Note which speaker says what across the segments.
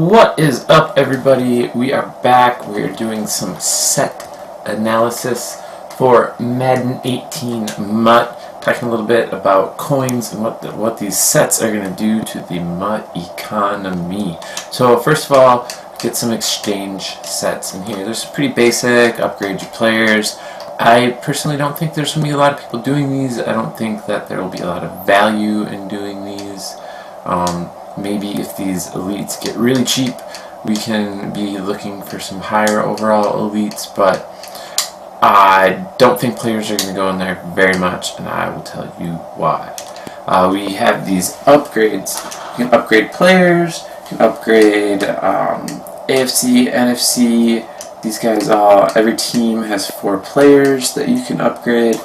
Speaker 1: What is up, everybody? We are back. We are doing some set analysis for Madden 18 MUT, talking a little bit about coins and what these sets are going to do to the MUT economy. So first of all, get some exchange sets in here. There's pretty basic, upgrade your players. I personally don't think there's going to be a lot of people doing these. I don't think that there will be a lot of value in doing these. Maybe if these elites get really cheap, we can be looking for some higher overall elites, but I don't think players are going to go in there very much, and I will tell you why. We have these upgrades. You can upgrade players, you can upgrade AFC, NFC. These guys every team has 4 players that you can upgrade.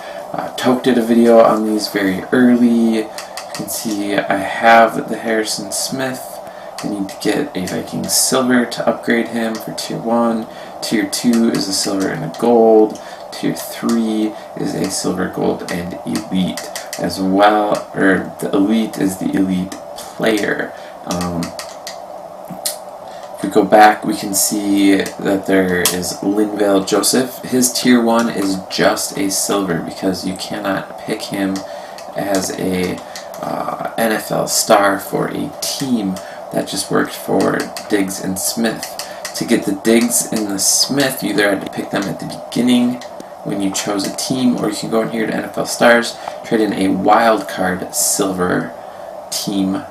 Speaker 1: Toke did a video on these very early. You can see I have the Harrison Smith. I need to get a Viking Silver to upgrade him for Tier 1. Tier 2 is a Silver and a Gold. Tier 3 is a Silver, Gold, and Elite as well. Or the Elite is the Elite player. If we go back, we can see that there is Linval Joseph. His Tier 1 is just a Silver because you cannot pick him as a NFL star for a team. That just worked for Diggs and Smith. To get the Diggs and the Smith, you either had to pick them at the beginning when you chose a team, or you can go in here to NFL Stars, trade in a wild card Silver team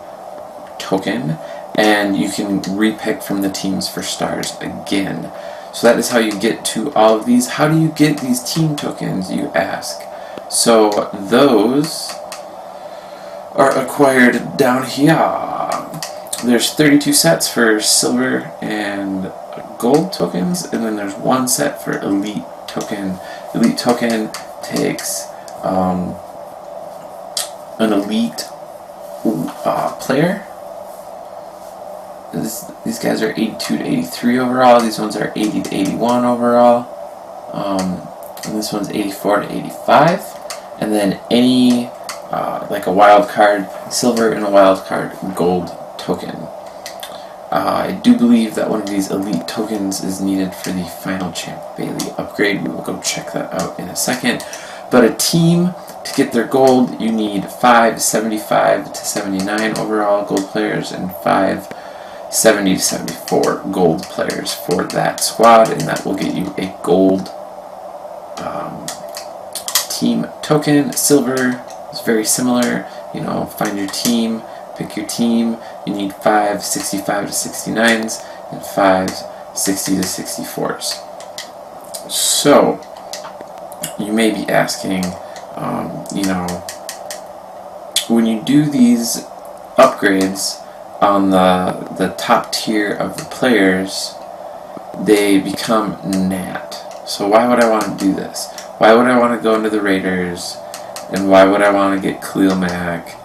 Speaker 1: token, and you can repick from the teams for stars again. So that is how you get to all of these. How do you get these team tokens, you ask? So those are acquired down here. There's 32 sets for Silver and Gold tokens, and then there's 1 set for Elite token. Elite token takes an Elite player. These guys are 82 to 83 overall. These ones are 80 to 81 overall. And this one's 84 to 85. And then any like a wild card Silver and a wild card Gold token. I do believe that one of these Elite tokens is needed for the final Champ Bailey upgrade. We will go check that out in a second. But a team, to get their gold, you need 5 75 to 79 overall gold players and 5 70 to 74 gold players for that squad, and that will get you a gold team token. Silver is very similar. You know, find your team, pick your team. You need 5 65 to 69s and 5 60 to 64s. So you may be asking, you know, when you do these upgrades on the top tier of the players, they become NAT. So why would I want to do this? Why would I want to go into the Raiders? And why would I want to get Khalil Mack?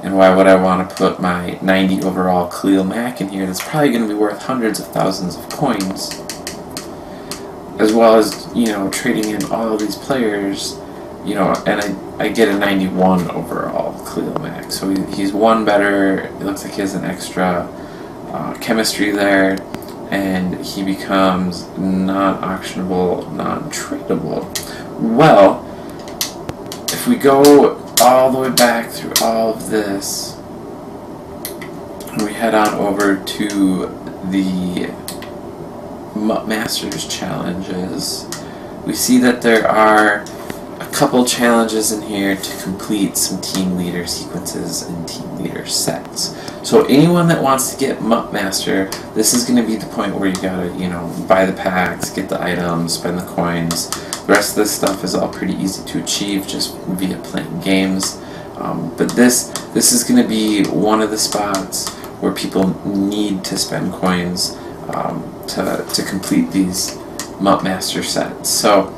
Speaker 1: And why would I want to put my 90 overall Khalil Mack in here that's probably going to be worth hundreds of thousands of coins, as well as, you know, trading in all of these players, you know, and I get a 91 overall Khalil Mack. So he's 1 better. It looks like he has an extra chemistry there, and he becomes non-auctionable, non-tradable. Well, if we go all the way back through all of this, and we head on over to the MUT Masters challenges, we see that there are a couple challenges in here to complete some team leader sequences and team leader sets. So anyone that wants to get MUT Master, this is going to be the point where you gotta, you know, buy the packs, get the items, spend the coins. The rest of this stuff is all pretty easy to achieve just via playing games. But this is going to be one of the spots where people need to spend coins to complete these MUT Master sets. So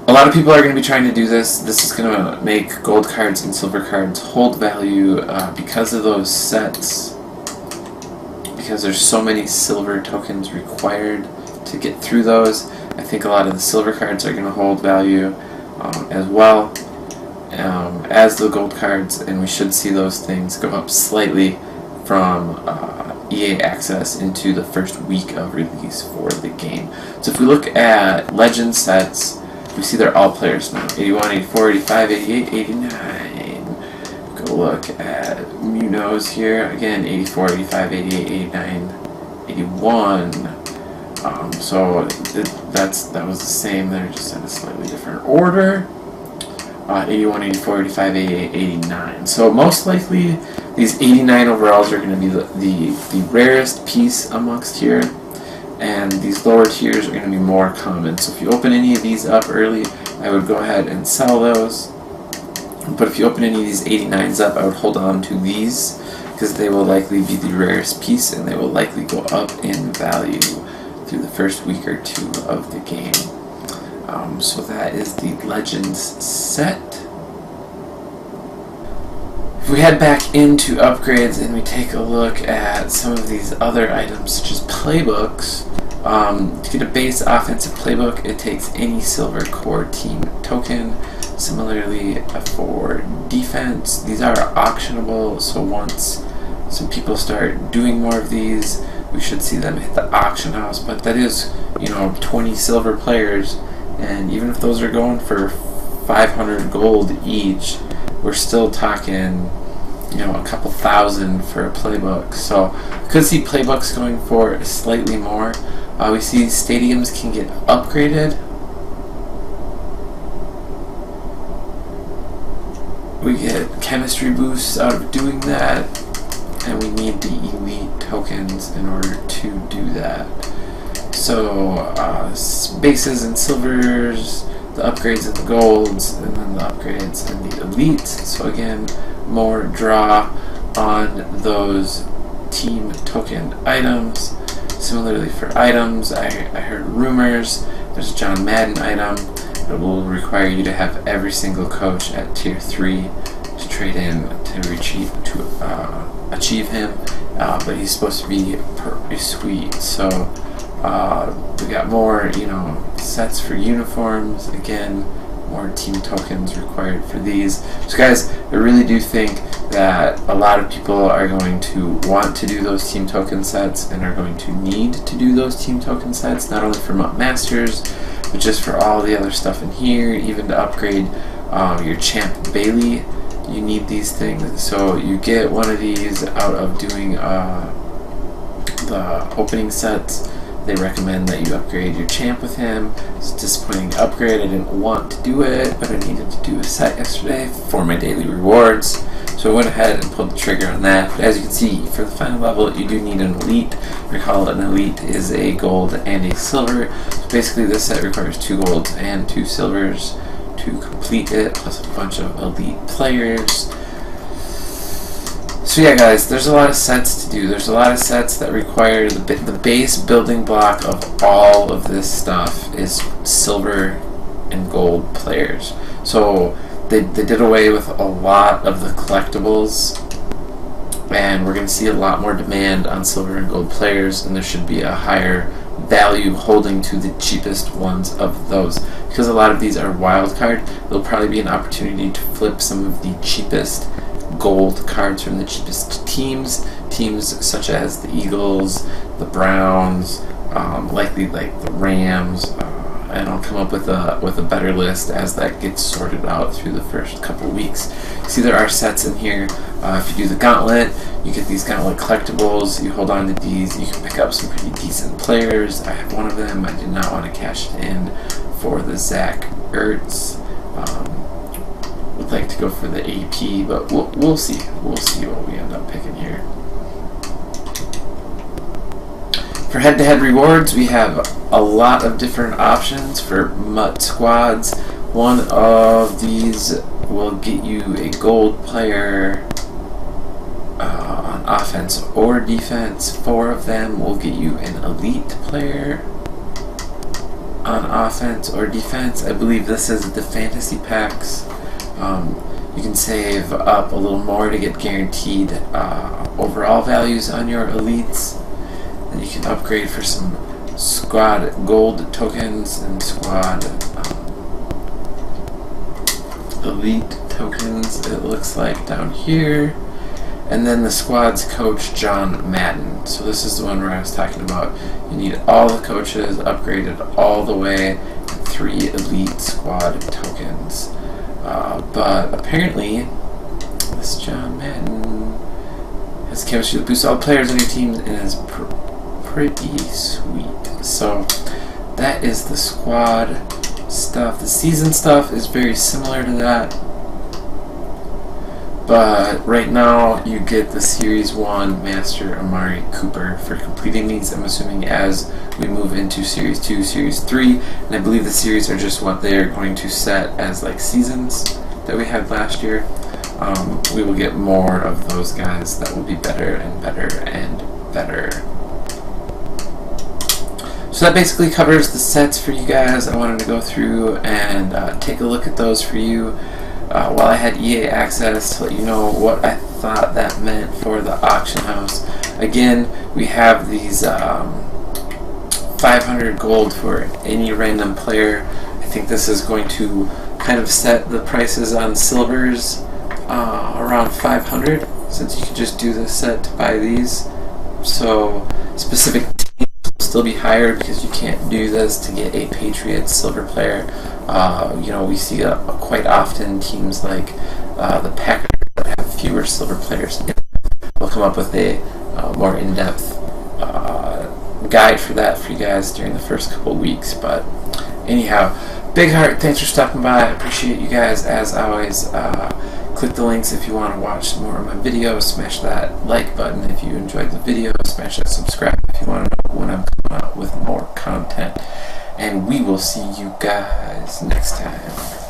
Speaker 1: a lot of people are going to be trying to do this. This is going to make gold cards and silver cards hold value because of those sets. Because there's so many silver tokens required to get through those. I think a lot of the silver cards are going to hold value as well as the gold cards, and we should see those things go up slightly from EA access into the first week of release for the game. So if we look at Legend sets, we see they're all players now. 81, 84, 85, 88, 89. Go look at Munoz here. Again, 84, 85, 88, 89, 81. So that was the same. They're just in a slightly different order. 81, 84, 85, 88, 89. So most likely these 89 overalls are going to be the rarest piece amongst here, and these lower tiers are going to be more common. So if you open any of these up early, I would go ahead and sell those. But if you open any of these 89s up, I would hold on to these, because they will likely be the rarest piece, and they will likely go up in value through the first week or two of the game. So that is the Legends set. If we head back into upgrades and we take a look at some of these other items, such as playbooks, to get a base offensive playbook, it takes any silver core team token. Similarly for defense, these are auctionable, so once some people start doing more of these, we should see them hit the auction house. But that is, 20 silver players, and even if those are going for 500 gold each, we're still talking, a couple thousand for a playbook. So we could see playbooks going for slightly more. We see stadiums can get upgraded. We get chemistry boosts out of doing that, and we need the elite tokens in order to do that. So bases and silvers, the upgrades and the golds, and then the upgrades and the elites. So again, more draw on those team token items. Similarly for items, I heard rumors there's a John Madden item that will require you to have every single coach at tier 3 to trade in to achieve him, but he's supposed to be pretty sweet. So we got more, sets for uniforms. Again, more team tokens required for these. So guys, I really do think that a lot of people are going to want to do those team token sets and are going to need to do those team token sets, not only for MUT Masters, but just for all the other stuff in here, even to upgrade your Champ Bailey. You need these things. So you get one of these out of doing the opening sets. They recommend that you upgrade your champ with him. It's a disappointing upgrade. I didn't want to do it, but I needed to do a set yesterday for my daily rewards. So I went ahead and pulled the trigger on that. But as you can see, for the final level, you do need an elite. Recall an elite is a gold and a silver. So basically this set requires 2 golds and 2 silvers to complete it, plus a bunch of elite players. So yeah guys, there's a lot of sets to do. There's a lot of sets that require the base building block of all of this stuff is silver and gold players. So they did away with a lot of the collectibles, and we're going to see a lot more demand on silver and gold players, and there should be a higher value holding to the cheapest ones of those. Because a lot of these are wild card, there'll probably be an opportunity to flip some of the cheapest gold cards from the cheapest teams such as the Eagles, the Browns, likely like the Rams, and I'll come up with a better list as that gets sorted out through the first couple weeks. See, there are sets in here. If you do the Gauntlet, you get these Gauntlet collectibles. You hold on to these, you can pick up some pretty decent players. I have one of them. I did not want to cash it in for the Zach Ertz. Would like to go for the AP, but we'll see. We'll see what we end up picking here. For head-to-head rewards, we have a lot of different options for MUT squads. One of these will get you a gold player on offense or defense. 4 of them will get you an elite player on offense or defense. I believe this is the fantasy packs. You can save up a little more to get guaranteed overall values on your elites. And you can upgrade for some squad gold tokens and squad elite tokens, it looks like down here. and then the squad's coach, John Madden. So this is the one where I was talking about. You need all the coaches upgraded all the way, and 3 elite squad tokens. But apparently, this John Madden has chemistry that boosts all players on your team and is pretty sweet. So that is the squad stuff. The season stuff is very similar to that. But right now you get the Series 1 Master Amari Cooper for completing these. I'm assuming as we move into Series 2, Series 3, and I believe the series are just what they're going to set as like seasons that we had last year. We will get more of those guys that will be better and better and better. So that basically covers the sets for you guys. I wanted to go through and take a look at those for you. While I had EA access, to let you know what I thought that meant for the auction house. Again, we have these 500 gold for any random player. I think this is going to kind of set the prices on silvers around 500, since you can just do this set to buy these. So specific teams will still be higher because you can't do this to get a Patriots silver player. You know, we see quite often teams like the Packers that have fewer silver players. We'll come up with a more in-depth guide for that for you guys during the first couple weeks. But anyhow, big heart, thanks for stopping by. I appreciate you guys as always. Click the links if you want to watch more of my videos. Smash that like button if you enjoyed the video. Smash that subscribe if you want to know when I'm coming out with more content. And we will see you guys next time.